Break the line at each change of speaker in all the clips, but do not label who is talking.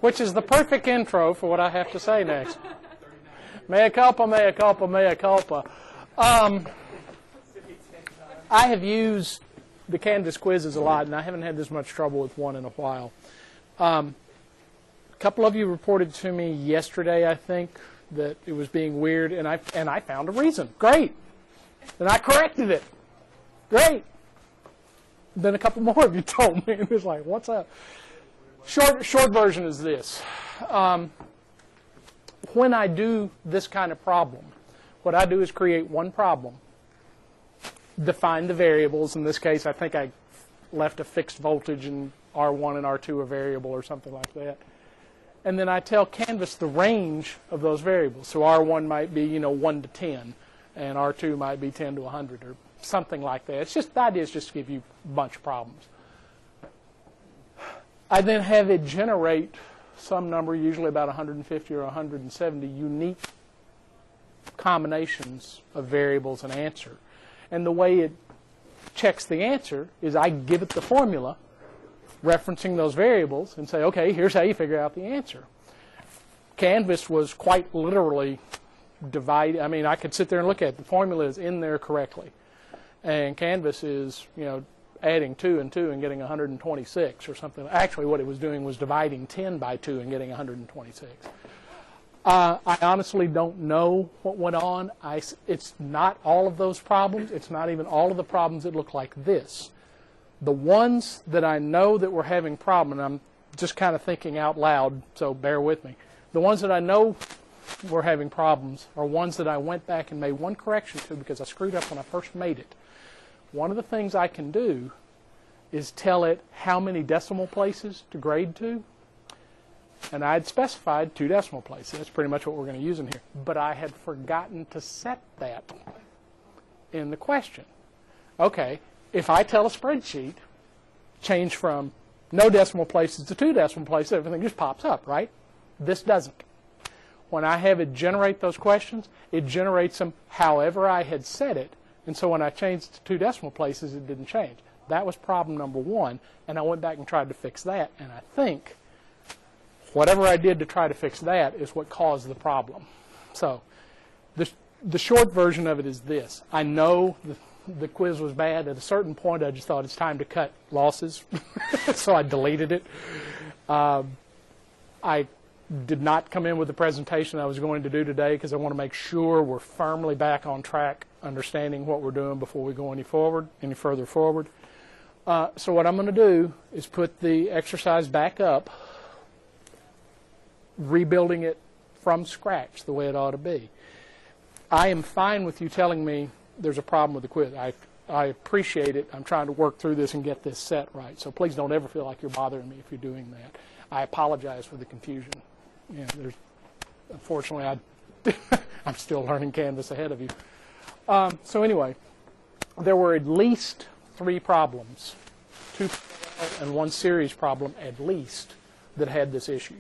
which is the perfect intro for what I have to say next. Mea culpa, mea culpa, mea culpa. I have used the Canvas quizzes a lot, and I haven't had this much trouble with one in a while. A couple of you reported to me yesterday, I think, that it was being weird, and I found a reason. Great. And I corrected it. Great. Then a couple more of you told me, and it was like, what's up? Short version is this. When I do this kind of problem, what I do is create one problem, define the variables. In this case, I think I left a fixed voltage and R1 and R2 a variable or something like that. And then I tell Canvas the range of those variables. So R1 might be, 1 to 10, and R2 might be 10 to 100 or something like that. It's just, the idea is just to give you a bunch of problems. I then have it generate some number, usually about 150 or 170 unique combinations of variables and answer. And the way it checks the answer is I give it the formula referencing those variables and say, okay, here's how you figure out the answer. Canvas was quite literally divided. I mean, I could sit there and look at it. The formula is in there correctly. And Canvas is, adding 2 and 2 and getting 126 or something. Actually, what it was doing was dividing 10 by 2 and getting 126. I honestly don't know what went on. It's not all of those problems. It's not even all of the problems that look like this. The ones that I know that we're having problems, and I'm just kind of thinking out loud, so bear with me. The ones that I know we're having problems are ones that I went back and made one correction to because I screwed up when I first made it. One of the things I can do is tell it how many decimal places to grade to. And I had specified 2 decimal places. That's pretty much what we're going to use in here. But I had forgotten to set that in the question. Okay, if I tell a spreadsheet, change from no decimal places to 2 decimal places, everything just pops up, right? This doesn't. When I have it generate those questions, it generates them however I had set it. And so when I changed to 2 decimal places, it didn't change. That was problem number 1. And I went back and tried to fix that. And I think whatever I did to try to fix that is what caused the problem. So the short version of it is this. I know the quiz was bad. At a certain point, I just thought it's time to cut losses. So I deleted it. I did not come in with the presentation I was going to do today because I want to make sure we're firmly back on track, understanding what we're doing before we go any further forward. So what I'm going to do is put the exercise back up, rebuilding it from scratch the way it ought to be. I am fine with you telling me there's a problem with the quiz. I appreciate it. I'm trying to work through this and get this set right. So please don't ever feel like you're bothering me if you're doing that. I apologize for the confusion. Unfortunately, I'm still learning Canvas ahead of you. So anyway, there were at least 3 problems, 2 and 1 series problem at least, that had this issue.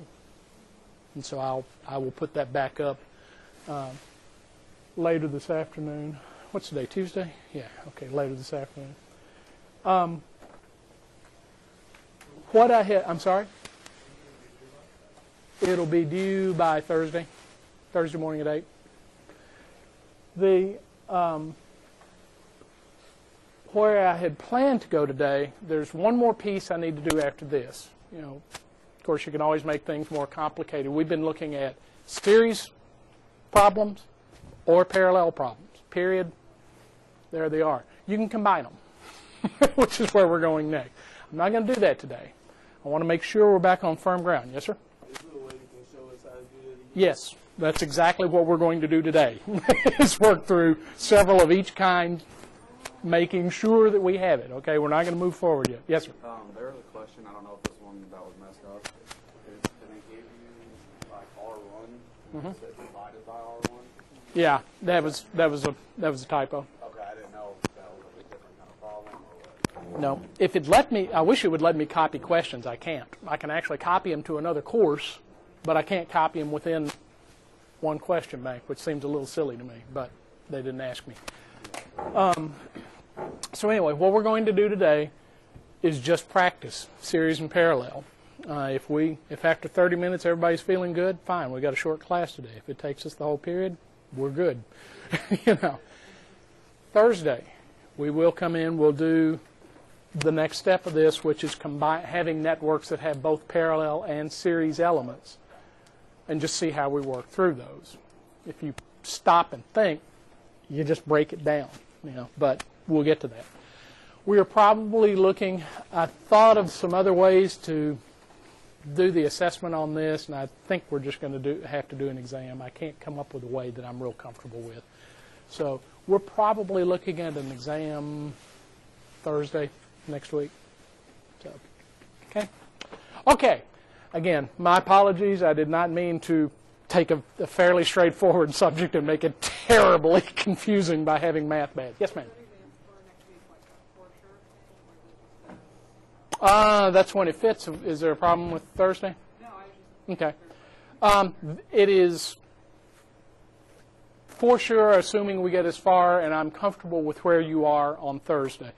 And so I will put that back up later this afternoon. What's today, Tuesday? Yeah, okay, later this afternoon. What I had, I'm sorry? It'll be due by Thursday morning at 8. Where I had planned to go today, there's one more piece I need to do after this. Of course, you can always make things more complicated. We've been looking at series problems or parallel problems, period. There they are. You can combine them, which is where we're going next. I'm not going to do that today. I want to make sure we're back on firm ground. Yes, sir?
Is there a way you can show us how to do that again?
Yes, that's exactly what we're going to do today, is work through several of each kind, making sure that we have it. Okay, we're not going to move forward yet. Yes, sir?
There was a question, I don't know if this one that was messed up, is can they give you like R1 and it's divided by R1?
Yeah, that was a typo.
Okay, I didn't know if that was a different kind of problem or what.
No, if it let me, I wish it would let me copy questions. I can't. I can actually copy them to another course, but I can't copy them within one question bank, which seems a little silly to me, but they didn't ask me. So anyway, what we're going to do today is just practice series and parallel. If after 30 minutes everybody's feeling good, fine, we got a short class today. If it takes us the whole period, we're good. Thursday, we will come in, we'll do the next step of this, which is having networks that have both parallel and series elements, and just see how we work through those. If you stop and think, you just break it down, but we'll get to that. We are probably looking, I thought of some other ways to do the assessment on this, and I think we're just going to have to do an exam. I can't come up with a way that I'm real comfortable with. So we're probably looking at an exam Thursday next week. So, okay. Again, my apologies. I did not mean to take a fairly straightforward subject and make it terribly confusing by having math bad. Yes, ma'am. That's when it fits. Is there a problem with Thursday?
No, I just...
Okay. It is for sure, assuming we get as far, and I'm comfortable with where you are on Thursday.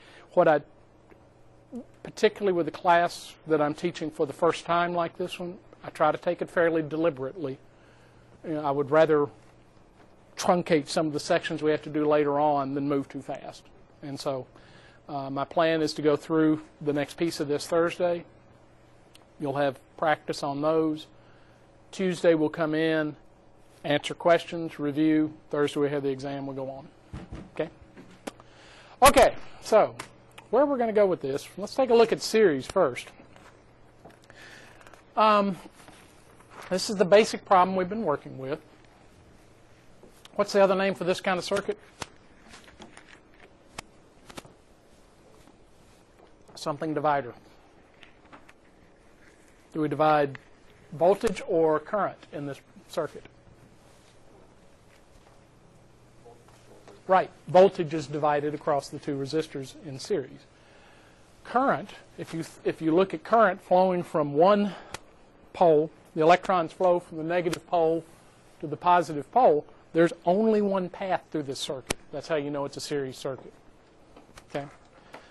Particularly with a class that I'm teaching for the first time like this one, I try to take it fairly deliberately. I would rather truncate some of the sections we have to do later on than move too fast. And so my plan is to go through the next piece of this Thursday. You'll have practice on those. Tuesday we'll come in, answer questions, review. Thursday we have the exam, we'll go on. Okay, so where we're going to go with this, let's take a look at series first. This is the basic problem we've been working with. What's the other name for this kind of circuit? Something divider. Do we divide voltage or current in this circuit? Right. Voltage is divided across the two resistors in series. Current, if you look at current flowing from one pole, the electrons flow from the negative pole to the positive pole, there's only one path through this circuit. That's how you know it's a series circuit. Okay?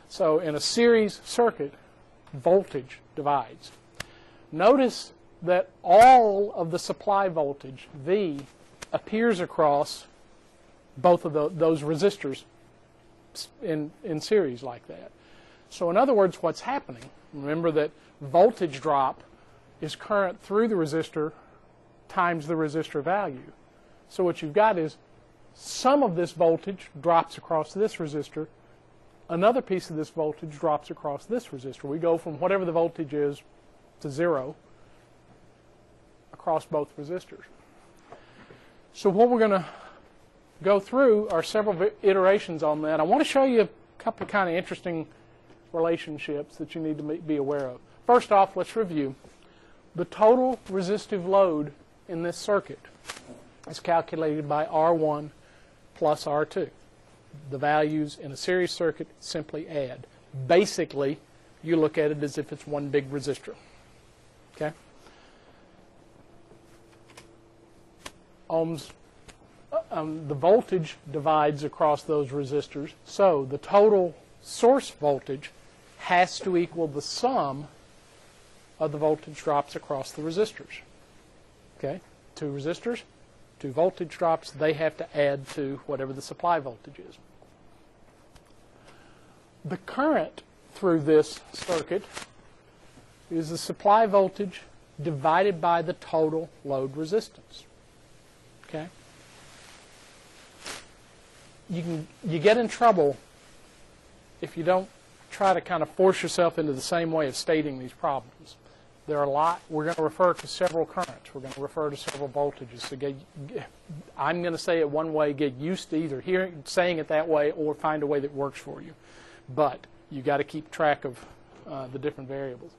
So in a series circuit, voltage divides. Notice that all of the supply voltage, V, appears across both of those resistors in series like that. So in other words, what's happening, remember that voltage drop is current through the resistor times the resistor value. So what you've got is some of this voltage drops across this resistor, another piece of this voltage drops across this resistor. We go from whatever the voltage is to 0 across both resistors. So what we're going to go through are several iterations on that. I want to show you a couple of kind of interesting relationships that you need to be aware of. First off, let's review. The total resistive load in this circuit is calculated by R1 plus R2. The values in a series circuit simply add. Basically, you look at it as if it's one big resistor. Okay? Ohms. The voltage divides across those resistors, so the total source voltage has to equal the sum of the voltage drops across the resistors. Okay? Two resistors, two voltage drops, they have to add to whatever the supply voltage is. The current through this circuit is the supply voltage divided by the total load resistance. Okay? You get in trouble if you don't try to kind of force yourself into the same way of stating these problems. There are a lot. We're going to refer to several currents. We're going to refer to several voltages. So I'm going to say it one way. Get used to either saying it that way or find a way that works for you. But you got to keep track of the different variables.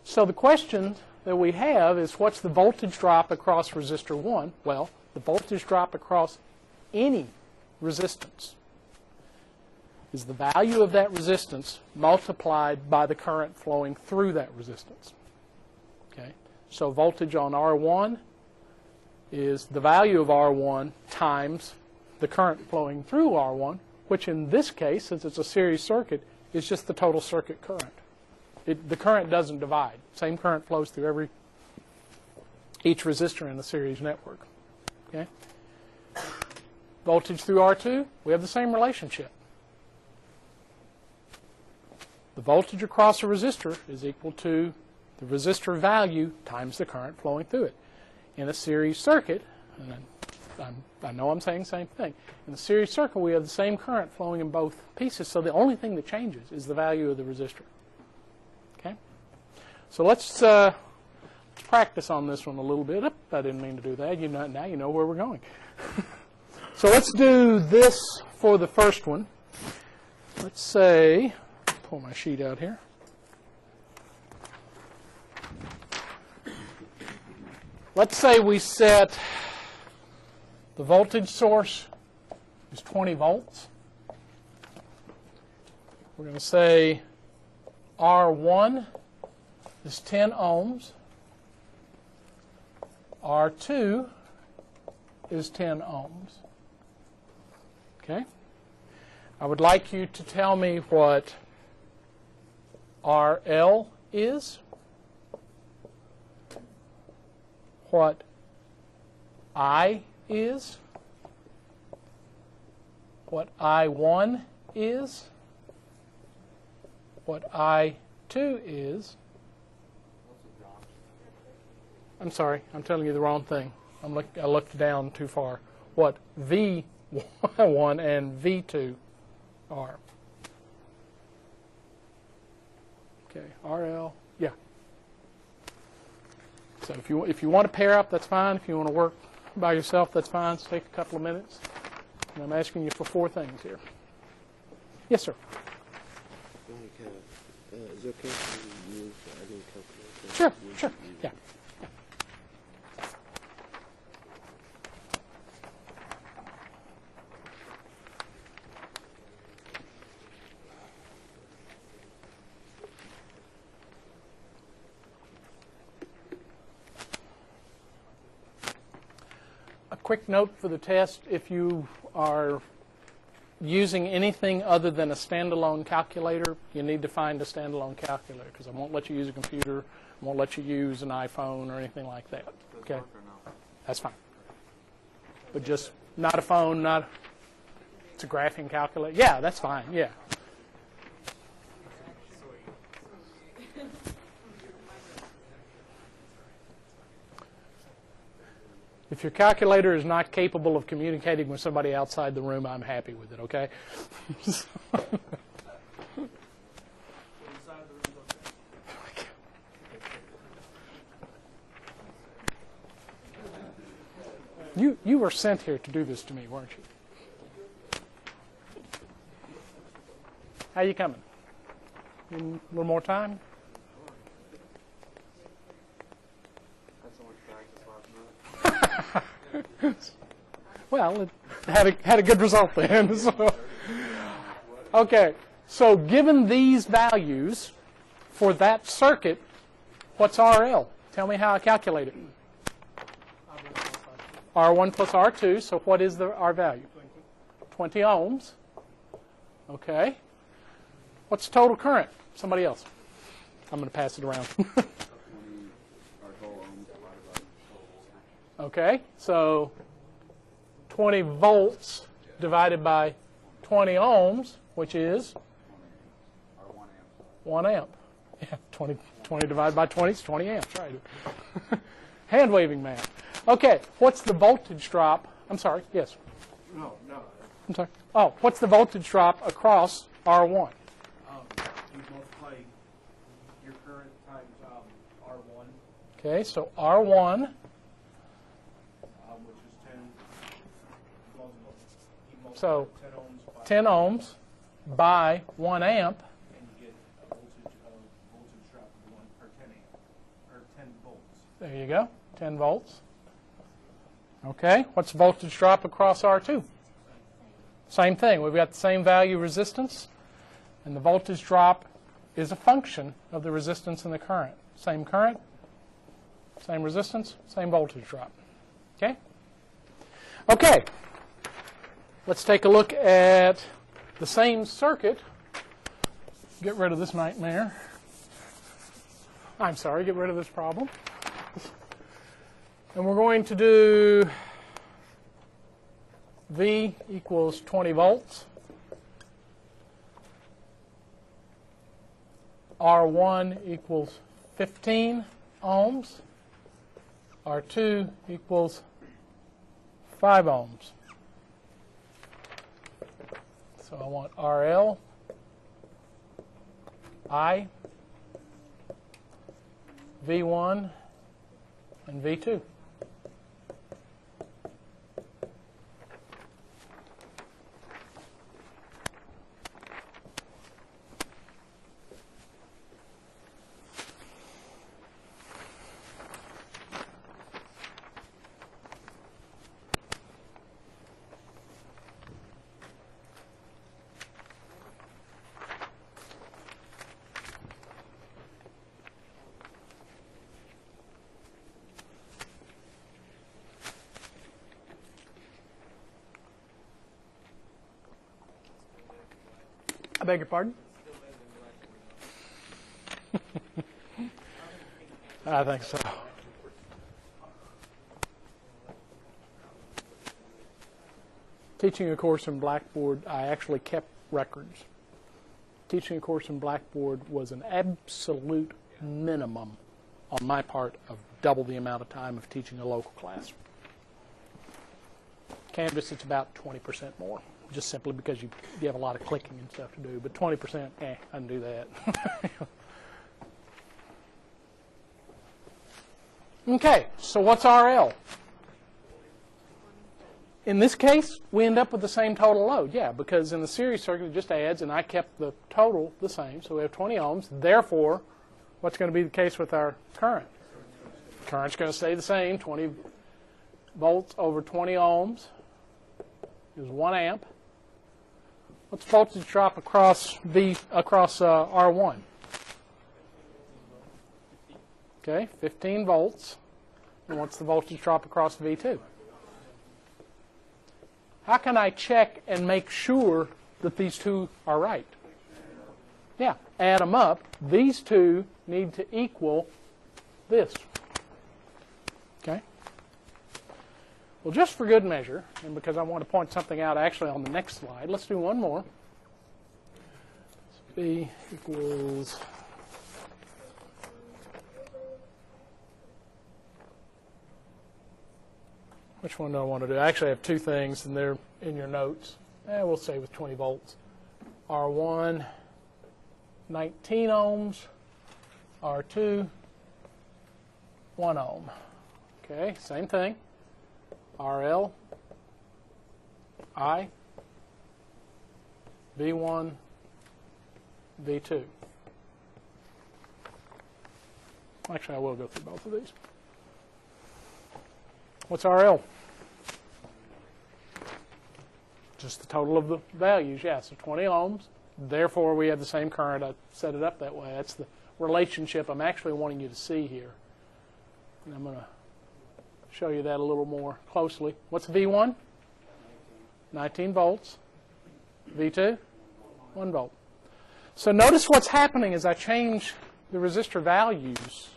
So the question that we have is, what's the voltage drop across resistor 1? Well, the voltage drop across any resistance is the value of that resistance multiplied by the current flowing through that resistance. Okay? So voltage on R1 is the value of R1 times the current flowing through R1, which in this case, since it's a series circuit, is just the total circuit current. The current doesn't divide. Same current flows through each resistor in the series network. Okay? Voltage through R2, we have the same relationship. The voltage across a resistor is equal to the resistor value times the current flowing through it. In a series circuit, and I know I'm saying the same thing, in a series circuit we have the same current flowing in both pieces, so the only thing that changes is the value of the resistor. Okay? So let's practice on this one a little bit. I didn't mean to do that. Now you know where we're going. So let's do this for the first one. Let's say, pull my sheet out here. Let's say we set the voltage source is 20 volts. We're going to say R1 is 10 ohms. R2 is 10 ohms. Okay? I would like you to tell me what RL is, what I is, what I1 is, what I2 is. I'm sorry, I'm telling you the wrong thing. I looked down too far. What V1 and V2 are. Okay, RL, yeah. So if you want to pair up, that's fine. If you want to work by yourself, that's fine. It's take a couple of minutes. And I'm asking you for 4 things here. Yes, sir.
Is it okay if you use any calculator?
Sure, yeah. Quick note for the test, if you are using anything other than a standalone calculator, you need to find a standalone calculator because I won't let you use a computer, I won't let you use an iPhone or anything like that. Okay? That's fine. But just not a phone, it's a graphing calculator. Yeah, that's fine, yeah. If your calculator is not capable of communicating with somebody outside the room, I'm happy with it, okay? You were sent here to do this to me, weren't you? How you coming? A little more time? Well, it had a good result then. So. Okay, so given these values for that circuit, what's RL? Tell me how I calculate it. R1 plus R2, so what is our value? 20 ohms. Okay. What's the total current? Somebody else. I'm going to pass it around. Okay, so 20 volts divided by 20 ohms, which is 1 amp. Yeah, 20 divided by 20 is 20 amps, right? Hand waving math. Okay, what's the voltage drop? I'm sorry, yes.
No.
I'm sorry. Oh, what's the voltage drop across R1?
You multiply your current times R1.
Okay, so R1,
Which is 10.
So
10 ohms.
10 ohms by 1 amp.
And you get a voltage drop of 10 amp, or 10 volts.
There you go, 10 volts. Okay, what's the voltage drop across R2? Same thing. We've got the same value resistance, and the voltage drop is a function of the resistance and the current. Same current, same resistance, same voltage drop. Okay? Okay. Let's take a look at the same circuit. Get rid of this nightmare. I'm sorry, get rid of this problem. And we're going to do V equals 20 volts. R1 equals 15 ohms. R2 equals 5 ohms. So I want RL, I, V1, and V2. I beg your pardon? I think so. Teaching a course in Blackboard, I actually kept records. Teaching a course in Blackboard was an absolute minimum on my part of double the amount of time of teaching a local class. Canvas, it's about 20% more, just simply because you have a lot of clicking and stuff to do. But 20%, I can do that. Okay, so what's RL? In this case, we end up with the same total load. Yeah, because in the series circuit, it just adds, and I kept the total the same. So we have 20 ohms. Therefore, what's going to be the case with our current? Current's going to stay the same. 20 volts over 20 ohms is 1 amp. What's the voltage drop across R1? Okay, 15 volts. And what's the voltage drop across V2? How can I check and make sure that these two are right? Yeah, add them up. These two need to equal this. Okay? Well, just for good measure, and because I want to point something out actually on the next slide, let's do one more. V equals... Which one do I want to do? I actually have two things, and they're in your notes. We'll say with 20 volts. R1, 19 ohms. R2, 1 ohm. Okay, same thing. RL, I, V1, V2. Actually, I will go through both of these. What's RL? Just the total of the values, yeah, so 20 ohms. Therefore, we have the same current. I set it up that way. That's the relationship I'm actually wanting you to see here. And I'm going to show you that a little more closely. What's V1? 19 volts. V2? 1 volt. So notice what's happening as I change the resistor values.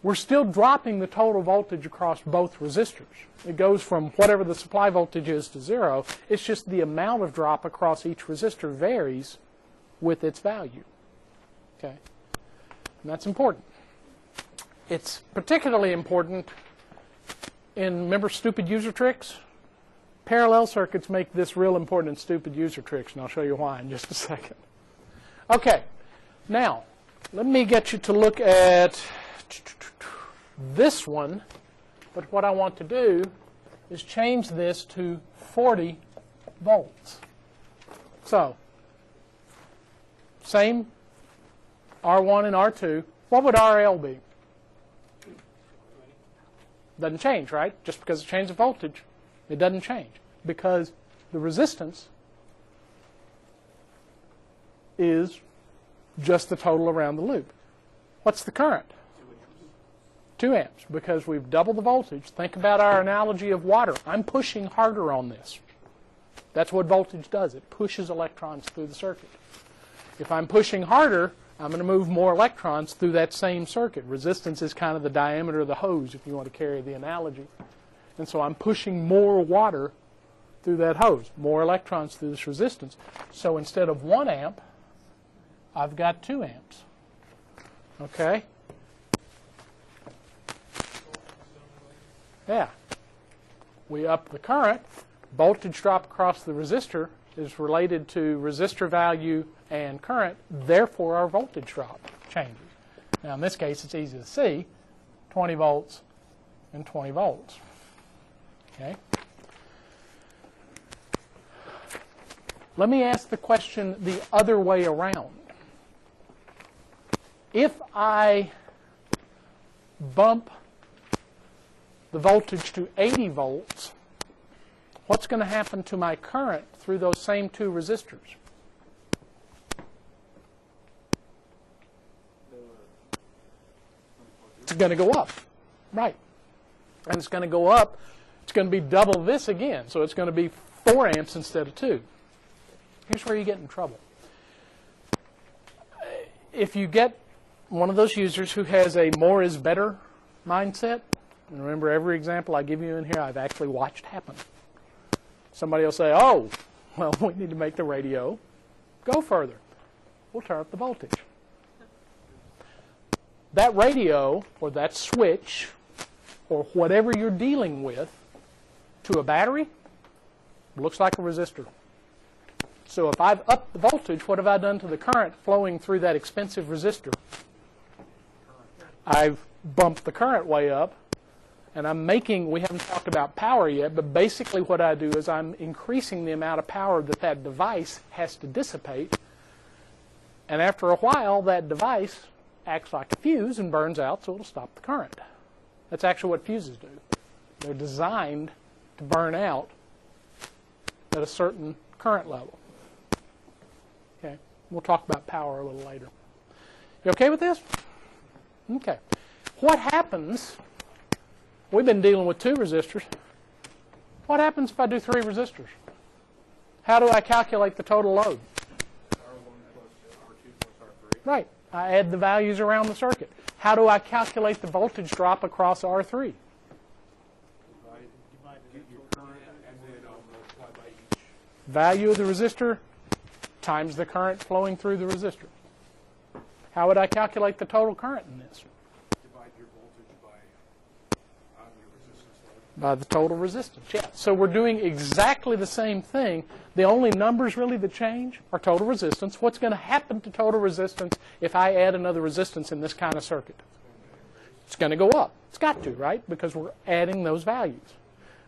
We're still dropping the total voltage across both resistors. It goes from whatever the supply voltage is to 0. It's just the amount of drop across each resistor varies with its value. Okay, and that's important. It's particularly important in, remember stupid user tricks? Parallel circuits make this real important in stupid user tricks, and I'll show you why in just a second. Okay, now let me get you to look at this one, but what I want to do is change this to 40 volts. So, same R1 and R2. What would RL be? Doesn't change, right? Just because it changes the voltage, it doesn't change. Because the resistance is just the total around the loop. What's the current? 2 amps, because we've doubled the voltage. Think about our analogy of water. I'm pushing harder on this. That's what voltage does. It pushes electrons through the circuit. If I'm pushing harder, I'm going to move more electrons through that same circuit. Resistance is kind of the diameter of the hose, if you want to carry the analogy. And so I'm pushing more water through that hose, more electrons through this resistance. So instead of 1 amp, I've got 2 amps. Okay? Yeah. We up the current. Voltage drop across the resistor is related to resistor value and current. Therefore, our voltage drop changes. Now, in this case, it's easy to see. 20 volts and 20 volts. Okay? Let me ask the question the other way around. If I bump the voltage to 80 volts, what's going to happen to my current through those same 2 resistors? It's going to go up. Right. And it's going to go up. It's going to be double this again. So it's going to be 4 amps instead of 2. Here's where you get in trouble. If you get one of those users who has a more is better mindset, and remember every example I give you in here I've actually watched happen. Somebody will say, oh, well, we need to make the radio go further. We'll turn up the voltage. That radio or that switch or whatever you're dealing with to a battery looks like a resistor. So if I've upped the voltage, what have I done to the current flowing through that expensive resistor? I've bumped the current way up, and I'm making, we haven't talked about power yet, but basically what I do is I'm increasing the amount of power that that device has to dissipate, and after a while that device acts like a fuse and burns out, so it'll stop the current. That's actually what fuses do. They're designed to burn out at a certain current level. Okay, we'll talk about power a little later. You okay with this? Okay. What happens, we've been dealing with 2 resistors. What happens if I do 3 resistors? How do I calculate the total load?
R1 plus R2 plus R3.
Right. I add the values around the circuit. How do I calculate the voltage drop across R3? Value of the resistor times the current flowing through the resistor. How would I calculate the total current in this?
Divide your voltage by your resistance load.
By the total resistance, yeah. So we're doing exactly the same thing. The only numbers really that change are total resistance. What's going to happen to total resistance if I add another resistance in this kind of circuit? It's going to go up. It's got to, right? Because we're adding those values.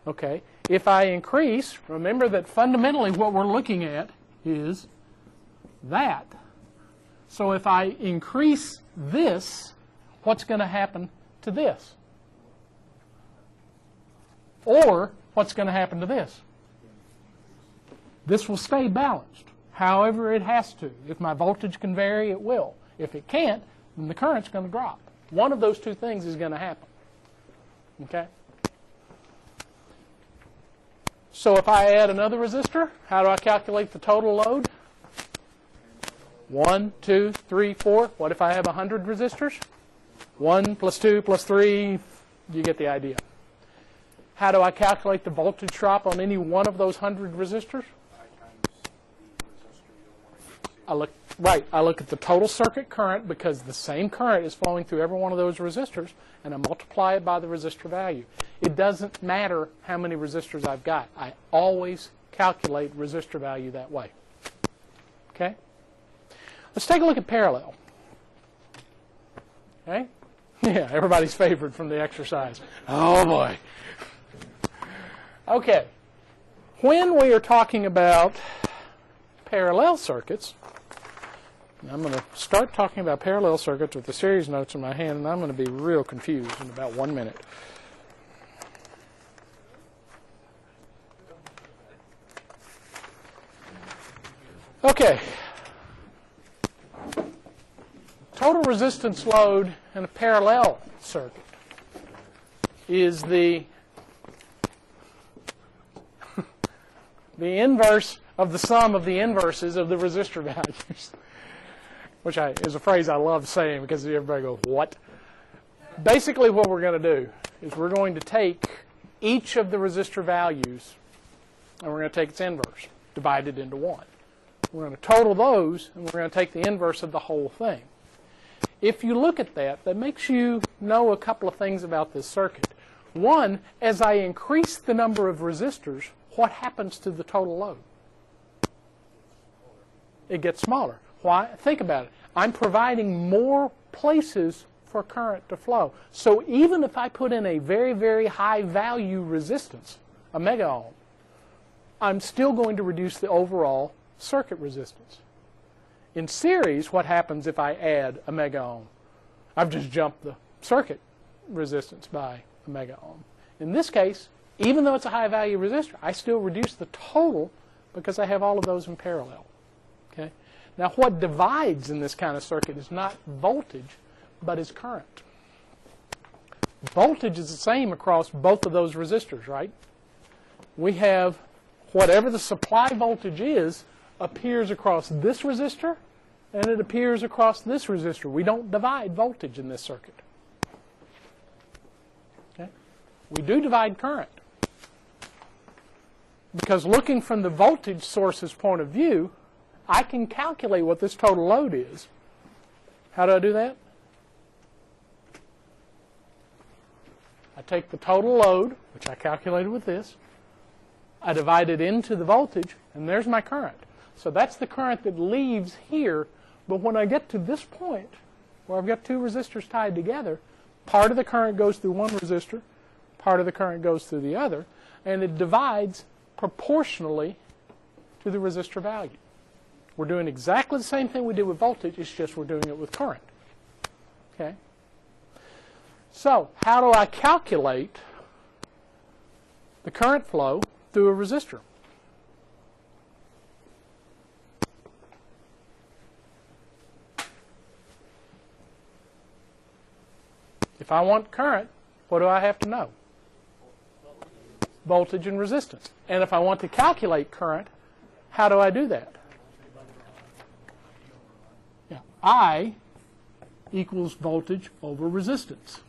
Okay. If I increase, remember that fundamentally what we're looking at is that. So if I increase this, what's going to happen to this? Or what's going to happen to this? This will stay balanced. However it has to. If my voltage can vary, it will. If it can't, then the current's going to drop. One of those 2 things is going to happen. Okay? So if I add another resistor, how do I calculate the total load? 1, 2, 3, 4. What if I have 100 resistors? 1 plus 2 plus 3. You get the idea. How do I calculate the voltage drop on any one of those 100 resistors? I look at the total circuit current because the same current is flowing through every one of those resistors, and I multiply it by the resistor value. It doesn't matter how many resistors I've got. I always calculate resistor value that way. Okay? Let's take a look at parallel. Okay? Yeah, everybody's favorite from the exercise. Oh, boy. Okay. When we are talking about parallel circuits, I'm going to start talking about parallel circuits with the series notes in my hand, and I'm going to be real confused in about 1 minute. Okay. Total resistance load in a parallel circuit is the inverse of the sum of the inverses of the resistor values. which is a phrase I love saying because everybody goes, what? Basically what we're going to do is we're going to take each of the resistor values and we're going to take its inverse, divide it into 1. We're going to total those and we're going to take the inverse of the whole thing. If you look at that, that makes you know a couple of things about this circuit. One, as I increase the number of resistors, what happens to the total load? It gets smaller. Why? Think about it. I'm providing more places for current to flow. So even if I put in a very, very high value resistance, a mega ohm, I'm still going to reduce the overall circuit resistance. In series, what happens if I add a mega ohm? I've just jumped the circuit resistance by a mega ohm. In this case, even though it's a high value resistor, I still reduce the total because I have all of those in parallel. Okay? Now what divides in this kind of circuit is not voltage, but is current. Voltage is the same across both of those resistors, right? We have whatever the supply voltage is appears across this resistor and it appears across this resistor. We don't divide voltage in this circuit. Okay? We do divide current. Because looking from the voltage source's point of view, I can calculate what this total load is. How do I do that? I take the total load, which I calculated with this, I divide it into the voltage, and there's my current. So that's the current that leaves here, but when I get to this point, where I've got two resistors tied together, part of the current goes through one resistor, part of the current goes through the other, and it divides proportionally to the resistor value. We're doing exactly the same thing we did with voltage, it's just we're doing it with current. Okay? So, how do I calculate the current flow through a resistor? If I want current, what do I have to know? Voltage and resistance. And if I want to calculate current, how do I do that? Yeah. I equals voltage over resistance.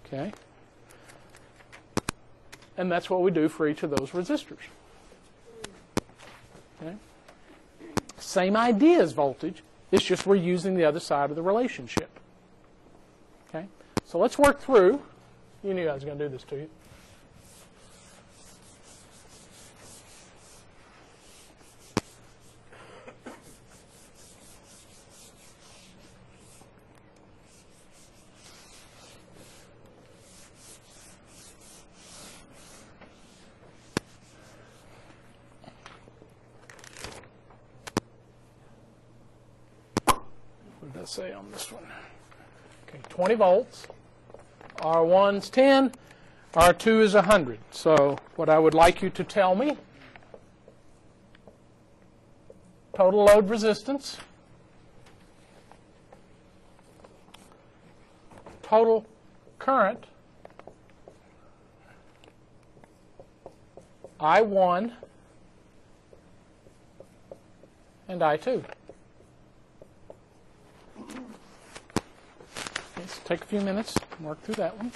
Okay? And that's what we do for each of those resistors. Okay? Same idea as voltage, it's just we're using the other side of the relationship. Okay? So let's work through. You knew I was going to do this to you. What did I say on this one? Okay, 20 volts. R1's 10. R2 is 100. So what I would like you to tell me, total load resistance, total current, I1 and I2. Let's take a few minutes and work through that one.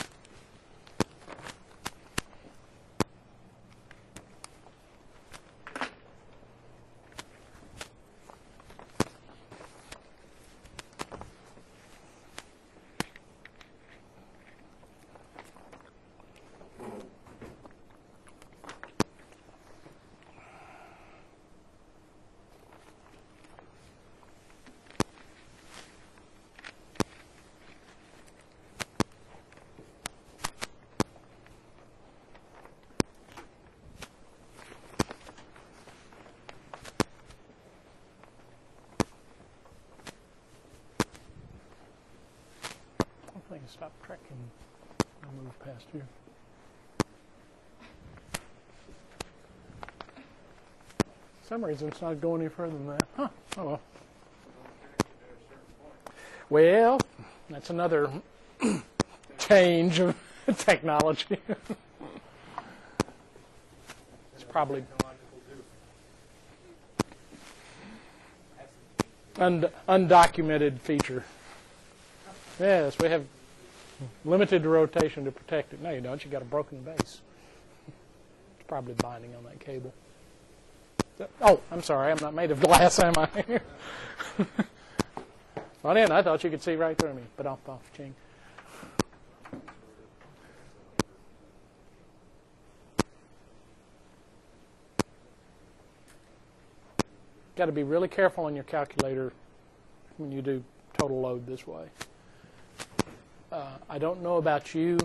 I think stop tracking. I'll move past you. For some reason it's not going any further than that. Huh. Oh well. Well, that's another change of technology. It's probably Undocumented feature. Yes, we have limited rotation to protect it. No, you don't. You got a broken base. It's probably binding on that cable. Oh, I'm sorry. I'm not made of glass, am I? Well, then, I thought you could see right through me. But off, ching. Got to be really careful on your calculator when you do total load this way. I don't know about you.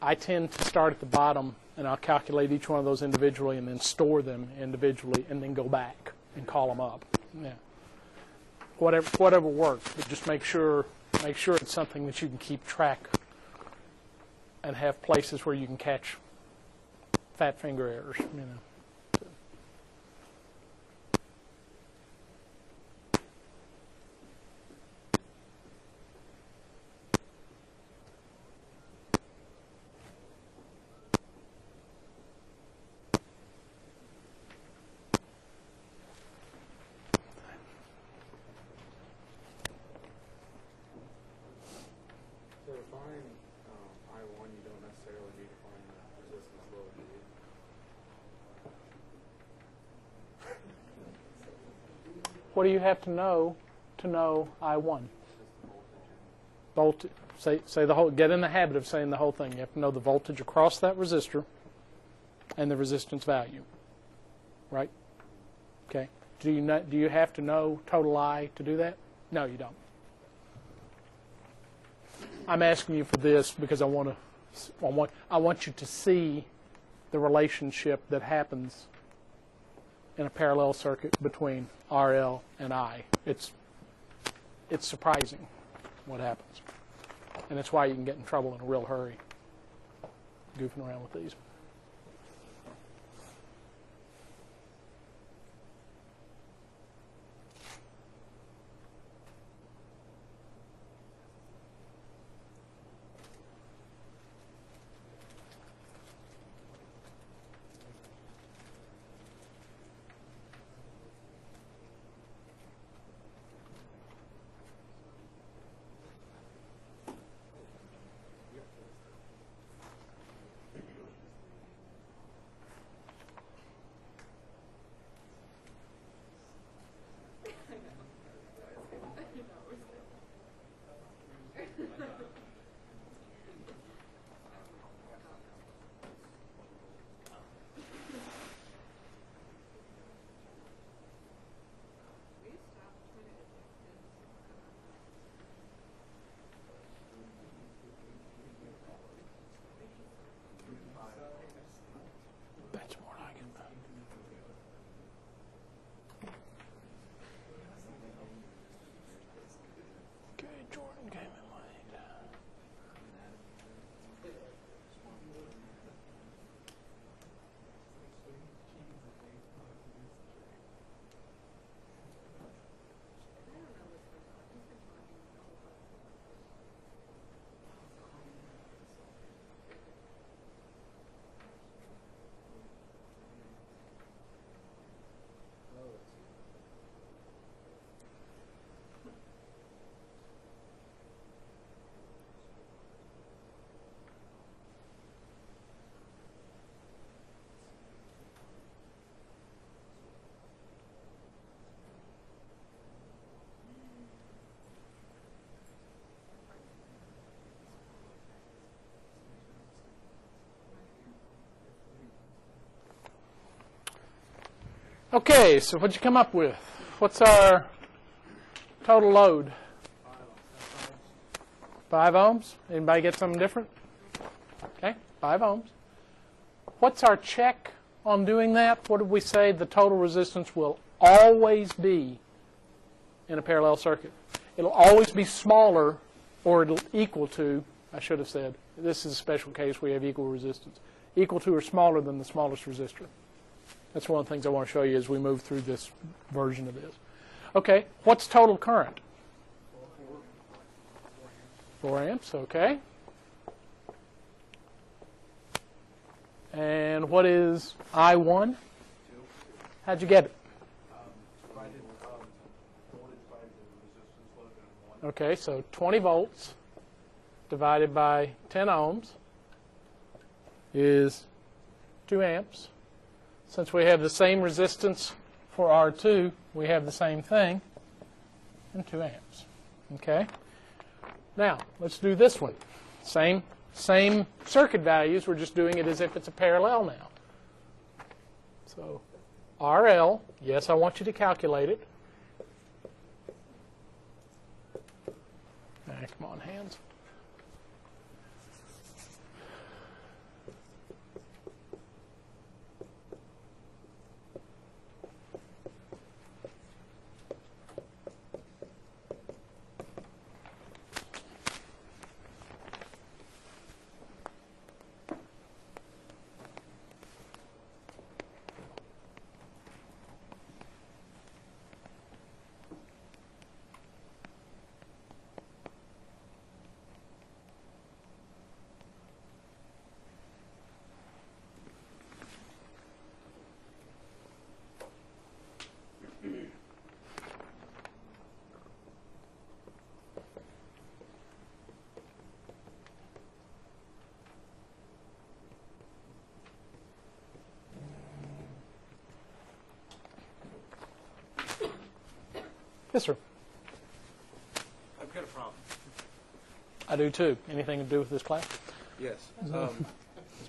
I tend to start at the bottom, and I'll calculate each one of those individually and then store them individually and then go back and call them up. Yeah. Whatever works, but just make sure it's something that you can keep track and have places where you can catch fat finger errors, you know.
So to find I1, you don't necessarily need to find resistance load, do you?
What do you have to know I1? Voltage. Say the whole. Get in the habit of saying the whole thing. You have to know the voltage across that resistor and the resistance value. Right? Okay. Do you have to know total I to do that? No, you don't. I'm asking you for this because I want you to see the relationship that happens in a parallel circuit between RL and I. It's surprising what happens. And that's why you can get in trouble in a real hurry goofing around with these. That's more like it. Okay, Jordan came in late. Okay, so what'd you come up with? What's our total load? 5 ohms. Anybody get something different? Okay, 5 ohms. What's our check on doing that? What did we say the total resistance will always be in a parallel circuit? It'll always be smaller, or it'll equal to, I should have said, this is a special case, we have equal resistance, equal to or smaller than the smallest resistor. That's one of the things I want to show you as we move through this version of this. Okay, what's total current? 4 amps, okay. And what is I1? How'd you get it?
Divided voltage by
Okay, so 20 volts divided by 10 ohms is 2 amps. Since we have the same resistance for R2, we have the same thing, and 2 amps. Okay? Now, let's do this one. Same circuit values, we're just doing it as if it's a parallel now. So, RL, yes, I want you to calculate it. All right, come on, hands. Yes, sir.
I've got a problem.
I do too. Anything to do with this class?
Yes. It's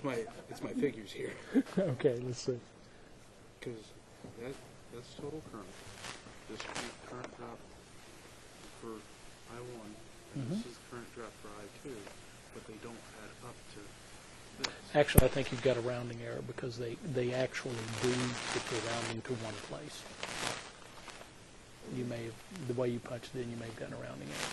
my figures here.
Okay, let's see.
Because that's total current. This current drop for I1, and this is current drop for I2, but they don't add up to this.
Actually, I think you've got a rounding error because they actually do get the rounding to one place. You may have, the way you punched it in, you may have gotten a rounding error.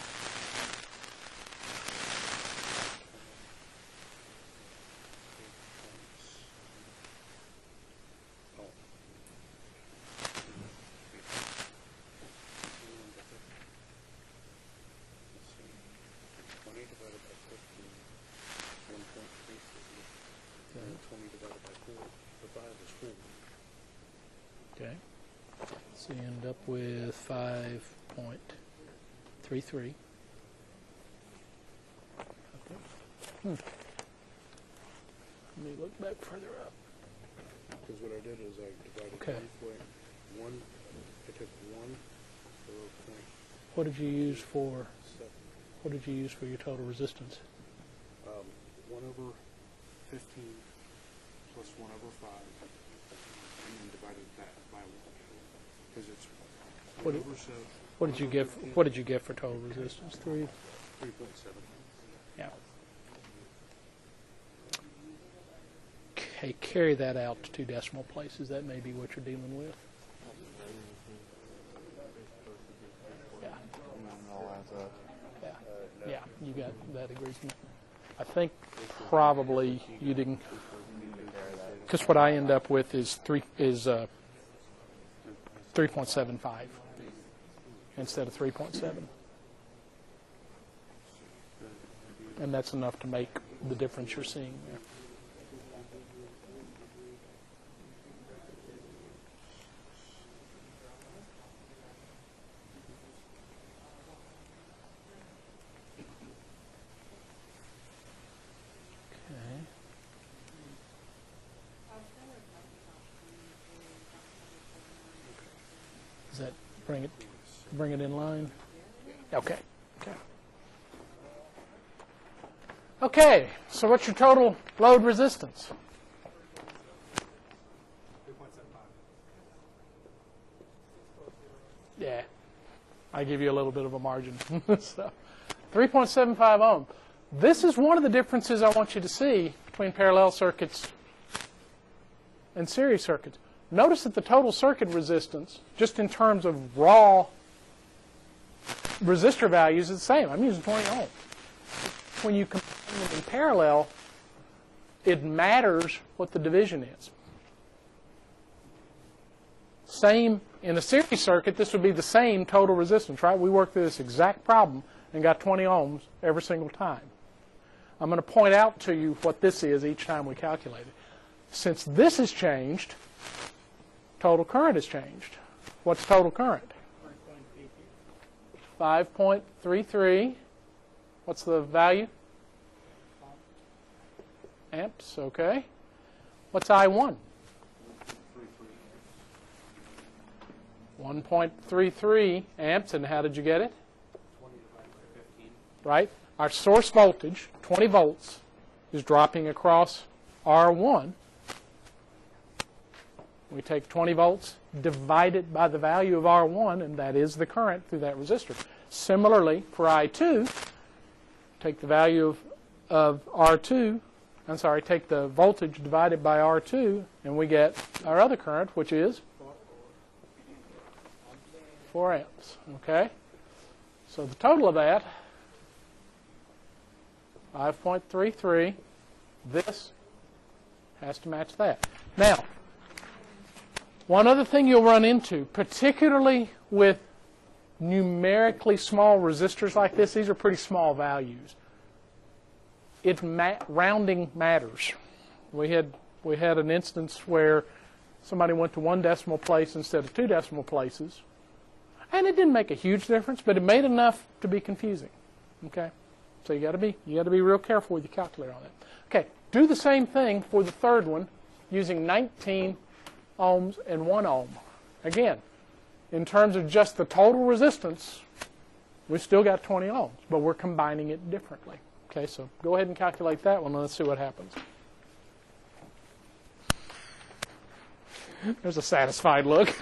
Okay. So you end up with 5.33. Let me look back further up.
Because what I did is I divided
Okay.
1.1, I took 1
What did you use for
0.7,
what did you use for your total resistance?
1/15 plus 1/5, and then divided that by 1. Because it's
What
1
did-
over 7.
What did you get? What did you get for total resistance? 3.
3.7.
Yeah. Okay, carry that out to 2 decimal places. That may be what you're dealing with. Yeah. Yeah. Yeah. You got that agrees with me. I think probably you didn't, because what I end up with is 3.75 instead of 3.7, and that's enough to make the difference you're seeing there. Okay. Does that bring it in line? Okay. Okay. Okay. So what's your total load resistance?
3.75.
Yeah. I give you a little bit of a margin. So 3.75 ohm. This is one of the differences I want you to see between parallel circuits and series circuits. Notice that the total circuit resistance, just in terms of raw resistor values, is the same. I'm using 20 ohm. When you combine them in parallel, it matters what the division is. Same in a series circuit, this would be the same total resistance, right? We worked through this exact problem and got 20 ohms every single time. I'm going to point out to you what this is each time we calculate it. Since this has changed, total current has changed. What's total current? 5.33. What's the value? Amps, okay. What's I1? 1.33 amps, and how did you get it?
20 divided by 15.
Right? Our source voltage, 20 volts, is dropping across R1. We take 20 volts, divide it by the value of R1, and that is the current through that resistor. Similarly, for I2, take the value of R2, take the voltage divided by R2, and we get our other current, which is 4 amps. Okay? So the total of that, 5.33, this has to match that. Now, one other thing you'll run into, particularly with numerically small resistors like this, these are pretty small values. Rounding matters. We had an instance where somebody went to 1 decimal place instead of 2 decimal places, and it didn't make a huge difference, but it made enough to be confusing. Okay, so you got to be real careful with your calculator on that. Okay, do the same thing for the third one using 19 ohms and 1 ohm. Again, in terms of just the total resistance, we've still got 20 ohms, but we're combining it differently. Okay, so go ahead and calculate that one, and let's see what happens. There's a satisfied look.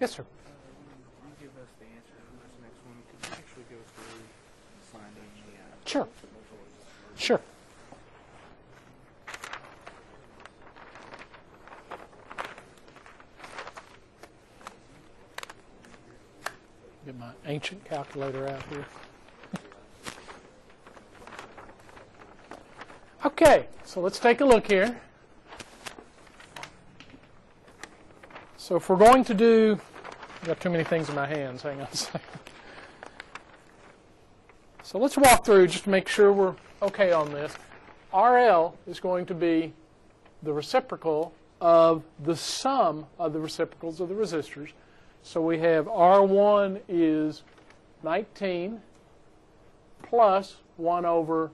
Yes, sir.
You give us the answer for this next one. Could you actually go through finding the
Sure. Sure. Get my ancient calculator out here. Okay, so let's take a look here. So if we're going to do, I've got too many things in my hands, hang on a second. So let's walk through just to make sure we're okay on this. RL is going to be the reciprocal of the sum of the reciprocals of the resistors. So we have R1 is 19 plus 1 over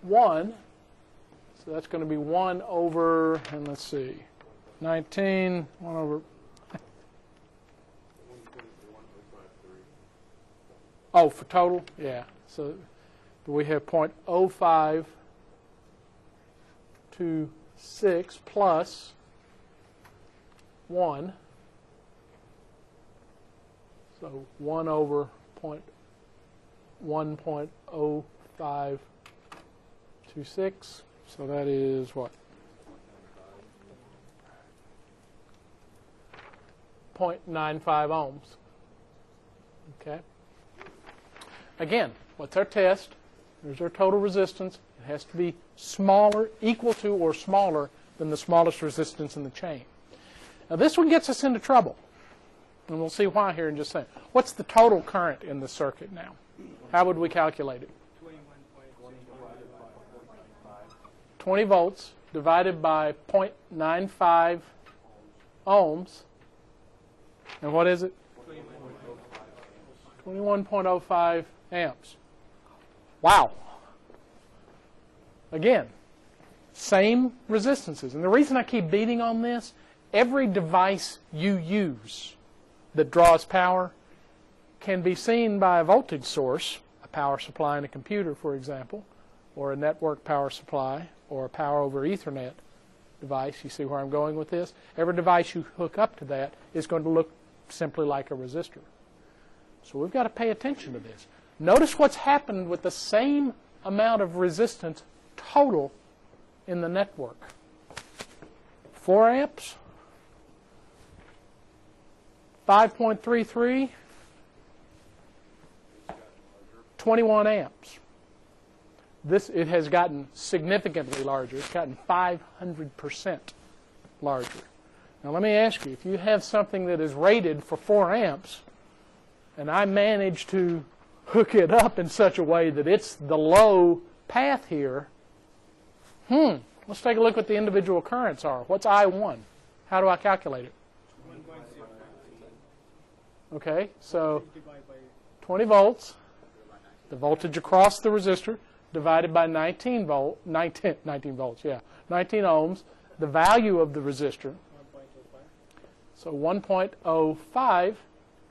1. So that's going to be 1 over, and let's see, 19, 1 over, oh, for total? Yeah. So we have 0.0526 plus 1. So 1 over 1.0526. So that is what? 0.95 ohms. Okay. Again, what's our test? There's our total resistance. It has to be smaller, equal to or smaller than the smallest resistance in the chain. Now this one gets us into trouble. And we'll see why here in just a second. What's the total current in the circuit now? How would we calculate it? 20 volts divided by 0.95 ohms. And what is it? 21.05 amps. Wow. Again, same resistances. And the reason I keep beating on this, every device you use that draws power can be seen by a voltage source, a power supply in a computer, for example, or a network power supply, or a power over Ethernet device. You see where I'm going with this? Every device you hook up to that is going to look simply like a resistor. So we've got to pay attention to this. Notice what's happened with the same amount of resistance total in the network. 4 amps, 5.33, 21 amps. It has gotten significantly larger. It's gotten 500% larger. Now let me ask you, if you have something that is rated for 4 amps, and I manage to hook it up in such a way that it's the low path here, let's take a look what the individual currents are. What's I1? How do I calculate it? Okay, so 20 volts, the voltage across the resistor, divided by 19 volts, yeah, 19 ohms, the value of the resistor, so 1.05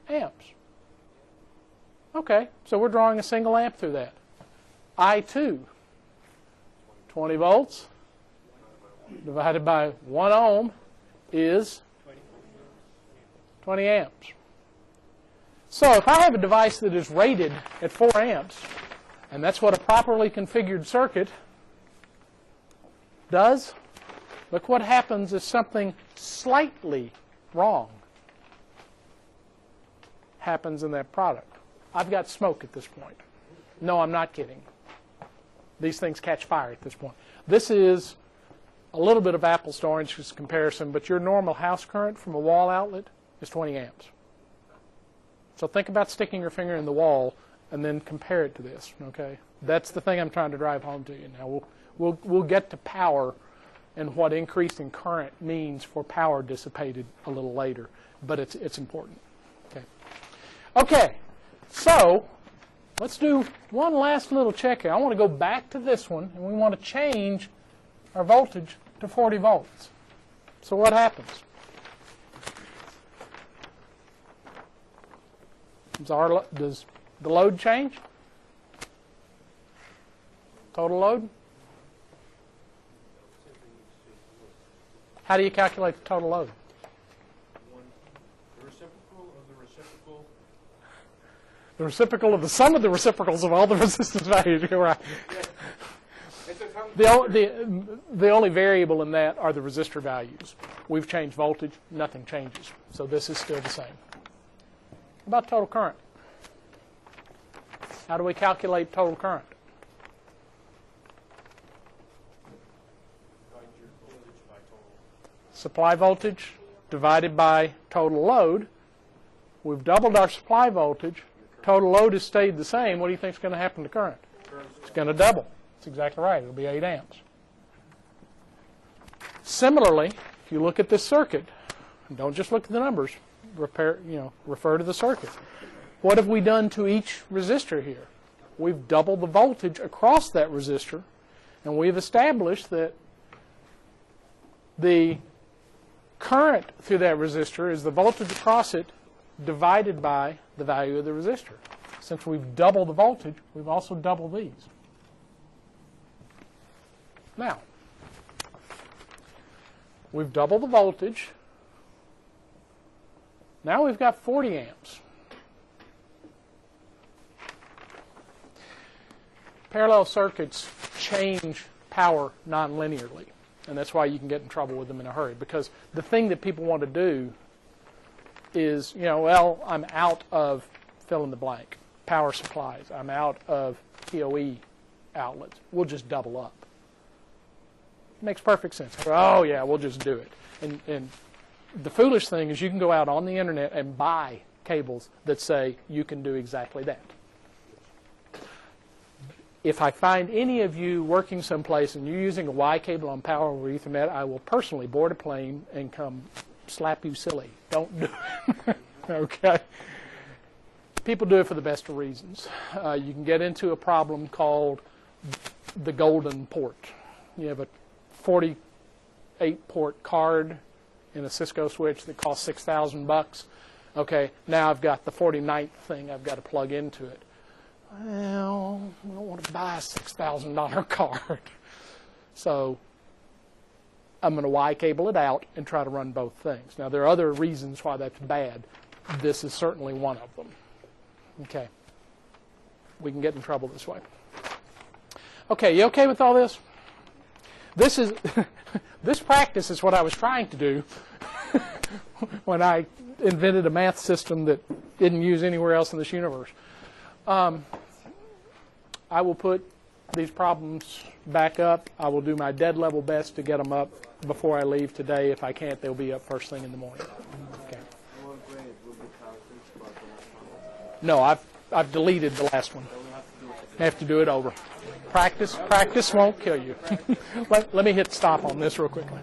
amps. Okay, so we're drawing a single amp through that. I2, 20 volts, divided by 1 ohm is 20 amps. So if I have a device that is rated at 4 amps, and that's what a properly configured circuit does, look what happens if something slightly wrong happens in that product. I've got smoke at this point. No, I'm not kidding. These things catch fire at this point. This is a little bit of apples to oranges comparison, but your normal house current from a wall outlet is 20 amps. So think about sticking your finger in the wall and then compare it to this, okay? That's the thing I'm trying to drive home to you. Now, we'll get to power and what increasing current means for power dissipated a little later, but it's important. Okay. Okay, so let's do one last little check here. I want to go back to this one, and we want to change our voltage to 40 volts. So what happens? Does the load change? Total load? How do you calculate the total load?
The reciprocal of the reciprocal.
The reciprocal of the sum of the reciprocals of all the resistance values. You're right. The only variable in that are the resistor values. We've changed voltage. Nothing changes. So this is still the same. About total current. How do we calculate total current? Supply voltage divided by total load. We've doubled our supply voltage. Total load has stayed the same. What do you think is going to happen to current? It's going to double. That's exactly right. It'll be 8 amps. Similarly, if you look at this circuit, don't just look at the numbers. Refer to the circuit. What have we done to each resistor here? We've doubled the voltage across that resistor, and we've established that the current through that resistor is the voltage across it divided by the value of the resistor. Since we've doubled the voltage, we've also doubled these. Now, we've doubled the voltage. Now we've got 40 amps. Parallel circuits change power nonlinearly, and that's why you can get in trouble with them in a hurry, because the thing that people want to do is, well, I'm out of fill in the blank, power supplies. I'm out of PoE outlets. We'll just double up. It makes perfect sense. Oh, yeah, we'll just do it. And the foolish thing is you can go out on the internet and buy cables that say you can do exactly that. If I find any of you working someplace and you're using a Y cable on power over Ethernet, I will personally board a plane and come slap you silly. Don't do it. Okay? People do it for the best of reasons. You can get into a problem called the golden port. You have a 48-port card in a Cisco switch that costs $6,000. Okay, now I've got the 49th thing I've got to plug into it. Well, I don't want to buy a $6,000 card. So I'm going to Y cable it out and try to run both things. Now, there are other reasons why that's bad. This is certainly one of them. Okay. We can get in trouble this way. Okay, you okay with all this? This practice is what I was trying to do when I invented a math system that didn't use anywhere else in this universe. I will put these problems back up. I will do my dead level best to get them up before I leave today. If I can't, they'll be up first thing in the morning. Okay. No, I've deleted the last one. I have to do it over. Practice won't kill you. Let me hit stop on this real quickly.